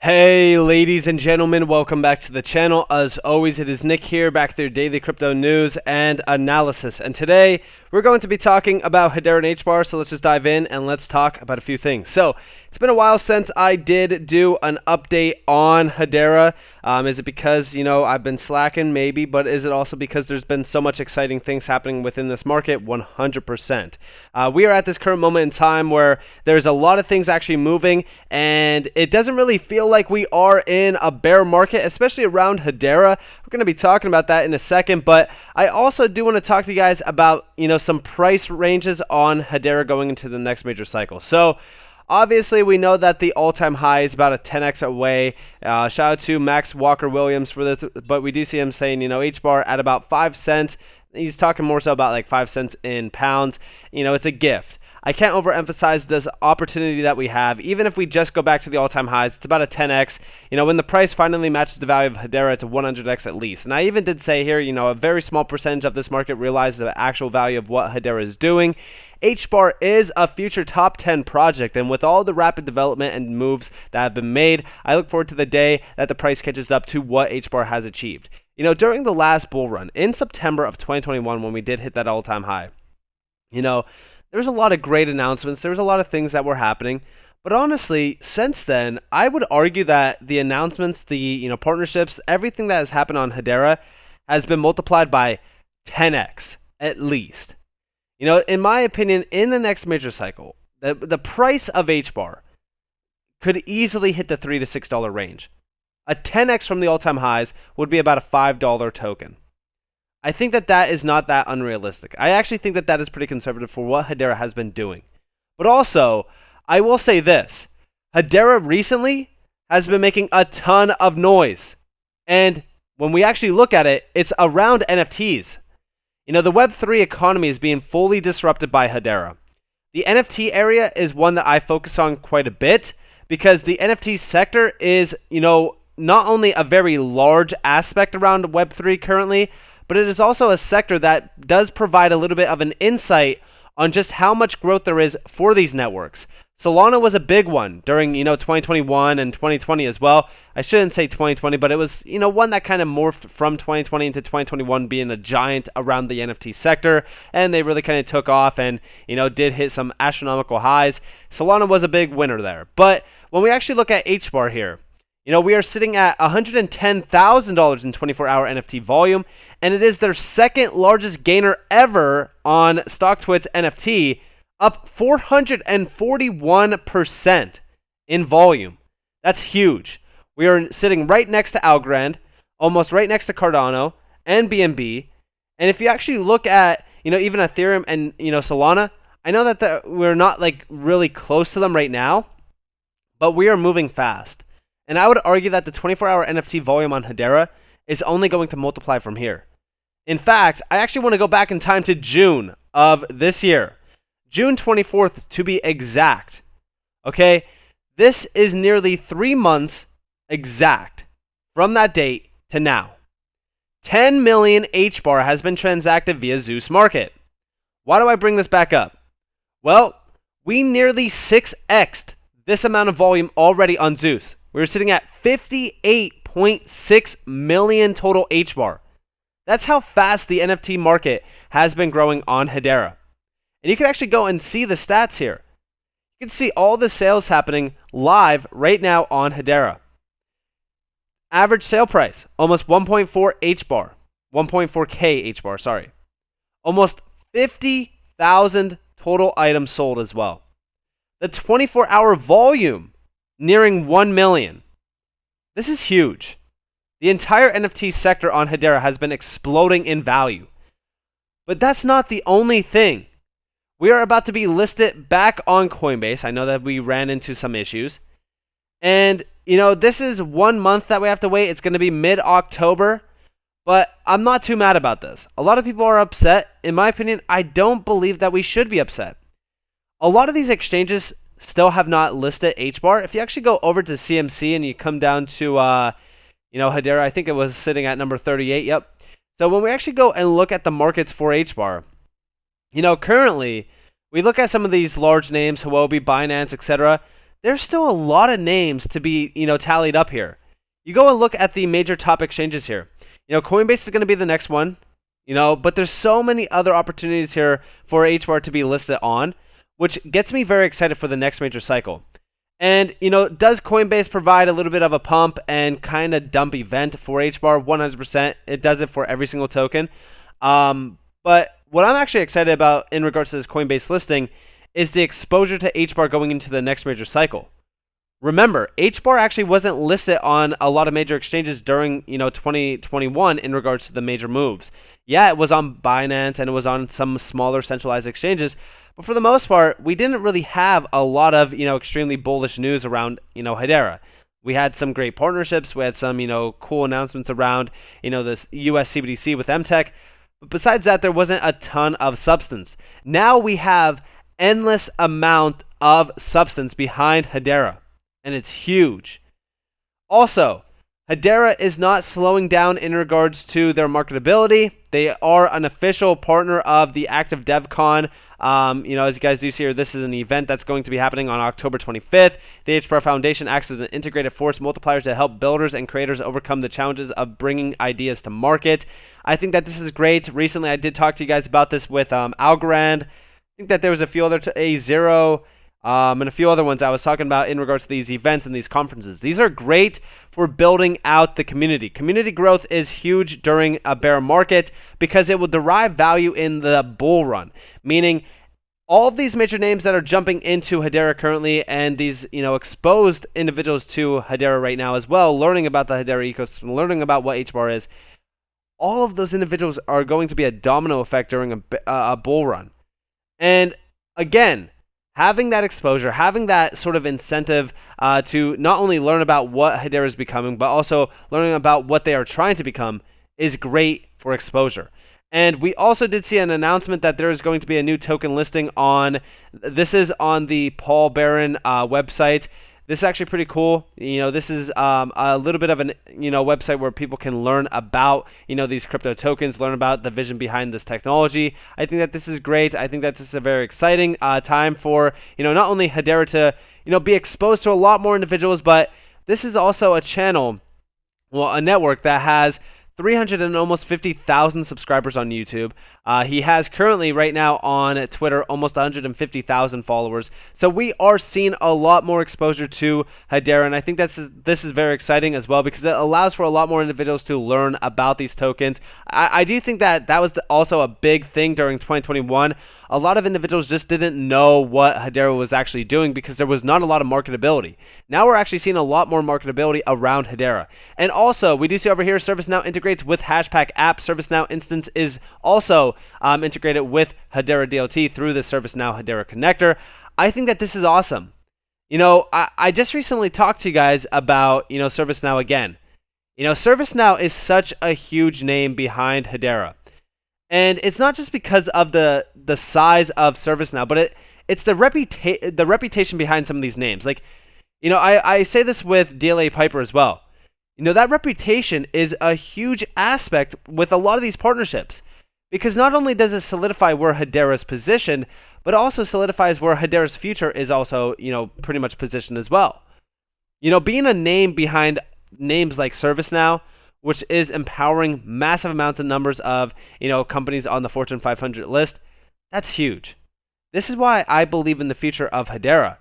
Hey ladies and gentlemen, welcome back to the channel. As always, it is Nick here, back with your daily crypto news and analysis. And today, we're going to be talking about Hedera and Hbar, so let's just dive in and let's talk about a few things. So, it's been a while since I did do an update on Hedera. Is it because, I've been slacking? Maybe, but is it also because there's been so much exciting things happening within this market? 100%. We are at this current moment in time where there's a lot of things actually moving, and it doesn't really feel like we are in a bear market, especially around Hedera. We're going to be talking about that in a second, but I also do want to talk to you guys about, some price ranges on Hedera going into the next major cycle. So, obviously, we know that the all-time high is about a 10x away. Shout out to Max Walker-Williams for this, but we do see him saying, Hbar at about 5 cents. He's talking more so about like 5 cents in pounds. It's a gift. I can't overemphasize this opportunity that we have. Even if we just go back to the all-time highs, it's about a 10x. When the price finally matches the value of Hedera, it's a 100x at least. And I even did say here, a very small percentage of this market realized the actual value of what Hedera is doing. Hbar is a future top 10 project, and with all the rapid development and moves that have been made, I look forward to the day that the price catches up to what Hbar has achieved. During the last bull run, in September of 2021, when we did hit that all-time high, there was a lot of great announcements. There was a lot of things that were happening. But honestly, since then, I would argue that the announcements, the partnerships, everything that has happened on Hedera has been multiplied by 10x at least. In my opinion, in the next major cycle, the price of Hbar could easily hit the $3 to $6 range. A 10x from the all-time highs would be about a $5 token. I think that is not that unrealistic. I actually think that is pretty conservative for what Hedera has been doing. But also, I will say this. Hedera recently has been making a ton of noise. And when we actually look at it, it's around NFTs. The Web3 economy is being fully disrupted by Hedera. The NFT area is one that I focus on quite a bit because the NFT sector is, not only a very large aspect around Web3 currently, but it is also a sector that does provide a little bit of an insight on just how much growth there is for these networks. Solana was a big one during, 2021 and 2020 as well. I shouldn't say 2020, but it was, one that kind of morphed from 2020 into 2021 being a giant around the NFT sector, and they really kind of took off and, did hit some astronomical highs. Solana was a big winner there. But when we actually look at Hbar here, we are sitting at $110,000 in 24-hour NFT volume, and it is their second largest gainer ever on StockTwit's NFT, up 441% in volume. That's huge. We are sitting right next to Algorand, almost right next to Cardano and BNB. And if you actually look at, even Ethereum and, Solana, I know that we're not like really close to them right now, but we are moving fast. And I would argue that the 24-hour NFT volume on Hedera is only going to multiply from here. In fact, I actually want to go back in time to June of this year. June 24th to be exact. Okay? This is nearly 3 months exact from that date to now. 10 million Hbar has been transacted via Zeus Market. Why do I bring this back up? Well, we nearly 6x'd this amount of volume already on Zeus. We're sitting at 58.6 million total Hbar. That's how fast the NFT market has been growing on Hedera. And you can actually go and see the stats here. You can see all the sales happening live right now on Hedera. Average sale price, almost 1.4 Hbar. 1.4K Hbar, sorry. Almost 50,000 total items sold as well. The 24-hour volume nearing 1 million. This is huge. The entire NFT sector on Hedera has been exploding in value. But that's not the only thing. We are about to be listed back on Coinbase. I know that we ran into some issues. And, this is 1 month that we have to wait. It's going to be mid-October. But I'm not too mad about this. A lot of people are upset. In my opinion, I don't believe that we should be upset. A lot of these exchanges still have not listed Hbar. If you actually go over to CMC and you come down to, Hedera, I think it was sitting at number 38. Yep. So when we actually go and look at the markets for Hbar, currently we look at some of these large names, Huobi, Binance, etc. there's still a lot of names to be, tallied up here. You go and look at the major top exchanges here. Coinbase is going to be the next one, but there's so many other opportunities here for HBAR to be listed on, which gets me very excited for the next major cycle. And, does Coinbase provide a little bit of a pump and kind of dump event for HBAR? 100%. It does it for every single token. But what I'm actually excited about in regards to this Coinbase listing is the exposure to HBAR going into the next major cycle. Remember, HBAR actually wasn't listed on a lot of major exchanges during 2021 in regards to the major moves. Yeah, it was on Binance and it was on some smaller centralized exchanges, but for the most part, we didn't really have a lot of extremely bullish news around Hedera. We had some great partnerships. We had some cool announcements around this US CBDC with MTech. But besides that, there wasn't a ton of substance. Now we have endless amount of substance behind Hedera, and it's huge. Also, Hedera is not slowing down in regards to their marketability. They are an official partner of the Active DevCon. As you guys do see here, this is an event that's going to be happening on October 25th. The HBAR Foundation acts as an integrated force multiplier to help builders and creators overcome the challenges of bringing ideas to market. I think that this is great. Recently, I did talk to you guys about this with Algorand. I think that there was a few other A0 and a few other ones I was talking about in regards to these events and these conferences. These are great for building out the community. Community growth is huge during a bear market because it will derive value in the bull run, meaning all of these major names that are jumping into Hedera currently and these exposed individuals to Hedera right now as well, learning about the Hedera ecosystem, learning about what HBAR is, all of those individuals are going to be a domino effect during a bull run. And again, having that exposure, having that sort of incentive to not only learn about what Hedera is becoming, but also learning about what they are trying to become is great for exposure. And we also did see an announcement that there is going to be a new token listing this is on the Paul Barron website. This is actually pretty cool. This is a little bit of an website where people can learn about these crypto tokens, learn about the vision behind this technology. I think that this is great. I think that this is a very exciting time for not only Hedera to be exposed to a lot more individuals, but this is also a channel, a network that has 300 and almost 50,000 subscribers on YouTube. He has currently right now on Twitter almost 150,000 followers. So we are seeing a lot more exposure to Hedera, and I think this is very exciting as well because it allows for a lot more individuals to learn about these tokens. I do think that was also a big thing during 2021. A lot of individuals just didn't know what Hedera was actually doing because there was not a lot of marketability. Now we're actually seeing a lot more marketability around Hedera. And also, we do see over here, ServiceNow integrates with Hashpack app. ServiceNow instance is also integrated with Hedera DLT through the ServiceNow Hedera connector. I think that this is awesome. I just recently talked to you guys about, ServiceNow again. ServiceNow is such a huge name behind Hedera. And it's not just because of the size of ServiceNow, but it's the reputation behind some of these names. Like, I say this with DLA Piper as well. That reputation is a huge aspect with a lot of these partnerships. Because not only does it solidify where Hedera is positioned, but also solidifies where Hedera's future is also, pretty much positioned as well. Being a name behind names like ServiceNow, which is empowering massive amounts of numbers of, companies on the Fortune 500 list, that's huge. This is why I believe in the future of Hedera.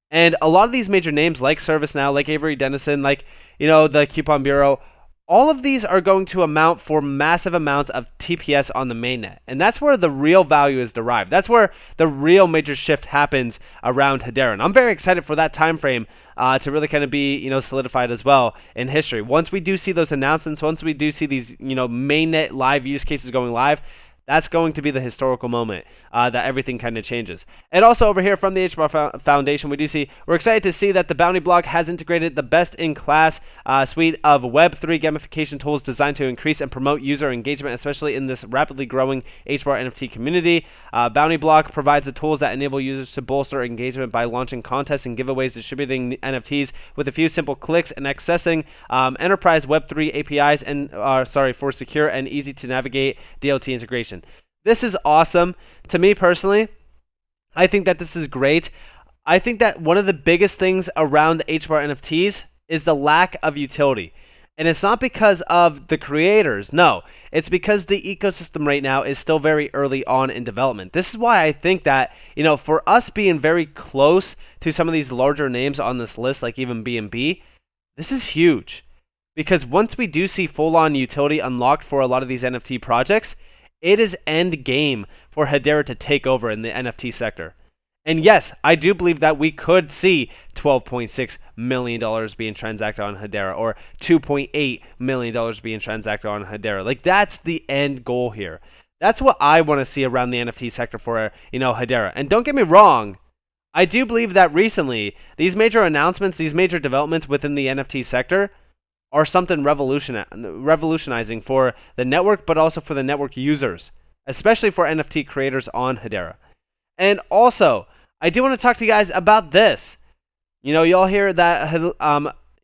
And a lot of these major names like ServiceNow, like Avery Dennison, like, the Coupon Bureau, all of these are going to amount for massive amounts of TPS on the mainnet. And that's where the real value is derived. That's where the real major shift happens around Hedera. And I'm very excited for that time frame to really kind of be, solidified as well in history. Once we do see those announcements, once we do see these, mainnet live use cases going live, that's going to be the historical moment that everything kind of changes. And also over here from the HBAR Foundation, we're excited to see that the Bounty Block has integrated the best-in-class suite of Web3 gamification tools designed to increase and promote user engagement, especially in this rapidly growing HBAR NFT community. Bounty Block provides the tools that enable users to bolster engagement by launching contests and giveaways, distributing NFTs with a few simple clicks, and accessing enterprise Web3 APIs and for secure and easy to navigate DLT integration. This is awesome. To me personally, I think that this is great. I think that one of the biggest things around the HBAR NFTs is the lack of utility. And it's not because of the creators. No, it's because the ecosystem right now is still very early on in development. This is why I think that, for us being very close to some of these larger names on this list, like even BNB, this is huge. Because once we do see full-on utility unlocked for a lot of these NFT projects, it is end game for Hedera to take over in the NFT sector. And yes, I do believe that we could see $12.6 million being transacted on Hedera, or $2.8 million being transacted on Hedera. Like, that's the end goal here. That's what I want to see around the NFT sector for, Hedera. And don't get me wrong, I do believe that recently, these major announcements, these major developments within the NFT sector are something revolutionizing for the network, but also for the network users, especially for NFT creators on Hedera. And also, I do want to talk to you guys about this. Y'all hear that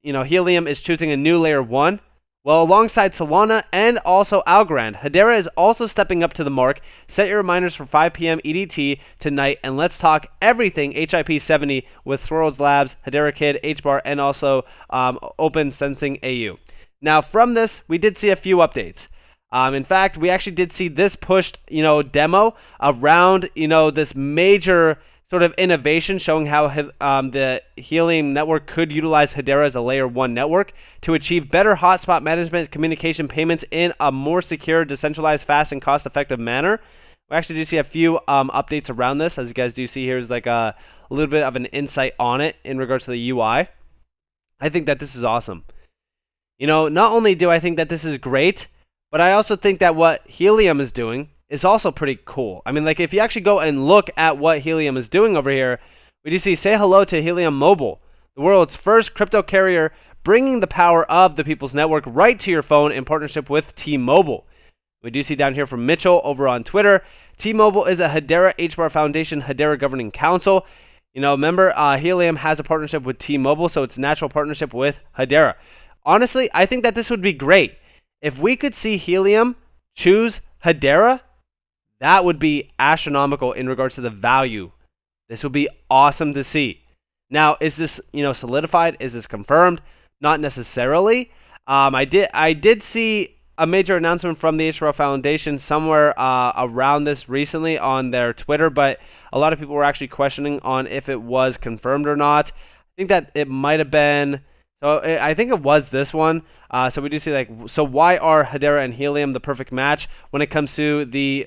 Helium is choosing a new layer 1. Well, alongside Solana and also Algorand, Hedera is also stepping up to the mark. Set your reminders for 5 p.m. EDT tonight, and let's talk everything HIP70 with Swirls Labs, Hedera Kid, HBAR, and also Open Sensing AU. Now, from this, we did see a few updates. In fact, we actually did see this pushed, demo around, this major sort of innovation showing how the Helium network could utilize Hedera as a layer 1 network to achieve better hotspot management, communication, payments in a more secure, decentralized, fast, and cost-effective manner. We actually do see a few updates around this. As you guys do see, here's like a little bit of an insight on it in regards to the UI. I think that this is awesome. Not only do I think that this is great, but I also think that what Helium is doing is also pretty cool. I mean, like, if you actually go and look at what Helium is doing over here, we do see say hello to Helium Mobile, the world's first crypto carrier, bringing the power of the People's Network right to your phone in partnership with T-Mobile. We do see down here from Mitchell over on Twitter, T-Mobile is a Hedera HBAR Foundation Hedera Governing Council. Remember, Helium has a partnership with T-Mobile, so it's a natural partnership with Hedera. Honestly, I think that this would be great. If we could see Helium choose Hedera, that would be astronomical in regards to the value. This would be awesome to see. Now, is this, solidified? Is this confirmed? Not necessarily. I did see a major announcement from the Referral Foundation somewhere around this recently on their Twitter, but a lot of people were actually questioning on if it was confirmed or not. I think that it might have been. So I think it was this one. So we do see so why are Hedera and Helium the perfect match when it comes to the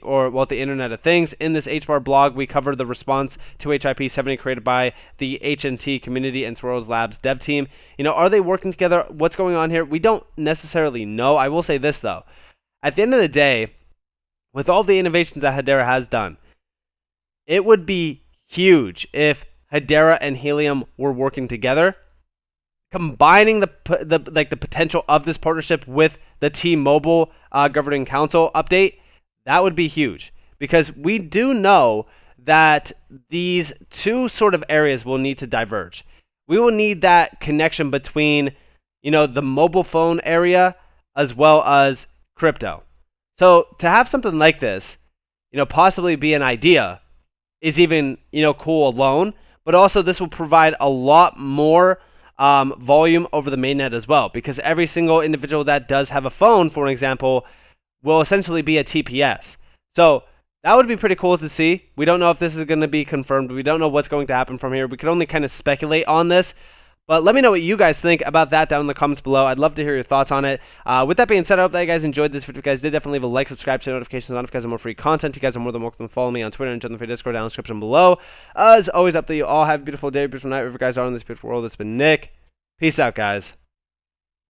Internet of Things? In this HBAR blog, we covered the response to HIP70 created by the HNT community and Swirls Labs dev team. Are they working together? What's going on here? We don't necessarily know. I will say this though. At the end of the day, with all the innovations that Hedera has done, it would be huge if Hedera and Helium were working together. Combining the potential of this partnership with the T-Mobile Governing Council update, that would be huge, because we do know that these two sort of areas will need to diverge. We will need that connection between, the mobile phone area as well as crypto. So to have something like this, possibly be an idea is even, cool alone, but also this will provide a lot more volume over the mainnet as well, because every single individual that does have a phone, for example, will essentially be a TPS. So that would be pretty cool to see. We don't know if this is going to be confirmed. We don't know what's going to happen from here. We can only kind of speculate on this. But let me know what you guys think about that down in the comments below. I'd love to hear your thoughts on it. With that being said, I hope that you guys enjoyed this video. If you guys did, definitely leave a like, subscribe, turn notifications on if you guys have more free content. You guys are more than welcome to follow me on Twitter and join the free Discord down in the description below. As always, up to you all. Have a beautiful day, beautiful night, wherever you guys are in this beautiful world. It's been Nick. Peace out, guys.